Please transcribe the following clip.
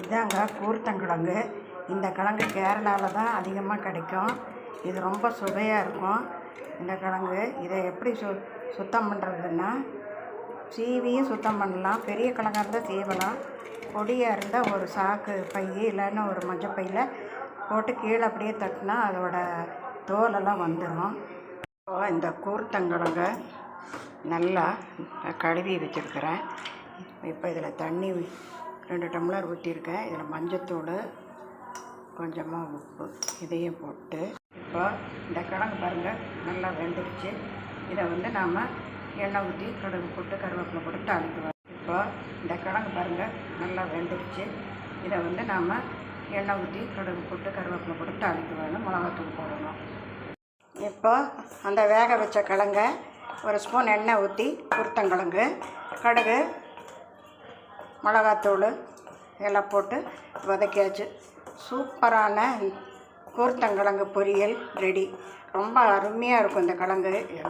இதாங்க கூர்த்தங்கிழங்கு. இந்த கிழங்கு கேரளாவில் தான் அதிகமாக கிடைக்கும். இது ரொம்ப சுவையாக இருக்கும் இந்த கிழங்கு. இதை எப்படி சுத்தம் பண்ணுறதுன்னா, சீவியும் சுத்தம் பண்ணலாம். பெரிய கிழங்காக இருந்தால் சீவலாம். பொடியாக இருந்தால் ஒரு சாக்கு பை இல்லைன்னா ஒரு மஞ்சப்பையில் போட்டு கீழே அப்படியே தட்டினா அதோட தோலெல்லாம் வந்துடும். இந்த கூர்த்தங்கிழங்கை நல்லா கழுவி வச்சுருக்கிறேன். இப்போ இதில் தண்ணி 2 டம்ளர் ஊற்றிருக்கேன். இதில் மஞ்சத்தூள், கொஞ்சமாக உப்பு, இதையும் போட்டு இப்போ இந்த கிழங்கு பாருங்கள் நல்லா வெந்துடுச்சு. இதை நாம் எண்ணெய் ஊற்றி கடுகு போட்டு கருவேப்பிலை போட்டு தாளிக்குவோம். இப்போ இந்த கிழங்கு பாருங்கள் நல்லா வெந்துடுச்சு. இதை நாம் எண்ணெய் ஊற்றி கடுகு போட்டு கருவேப்பிலை போட்டு தாளிக்குவோம். மிளகாத்தூள் போடணும். இப்போ அந்த வேக வச்ச கிழங்க ஒரு ஸ்பூன் எண்ணெய் ஊற்றி கூர்த்தங்கிழங்கு, கடுகு, மிளகாத்தூள் எல்லாம் போட்டு வதக்கியாச்சு. சூப்பரான கூர்த்தங்கிழங்கு பொரியல் ரெடி. ரொம்ப அருமையாக இருக்கும் இந்த கிழங்கு.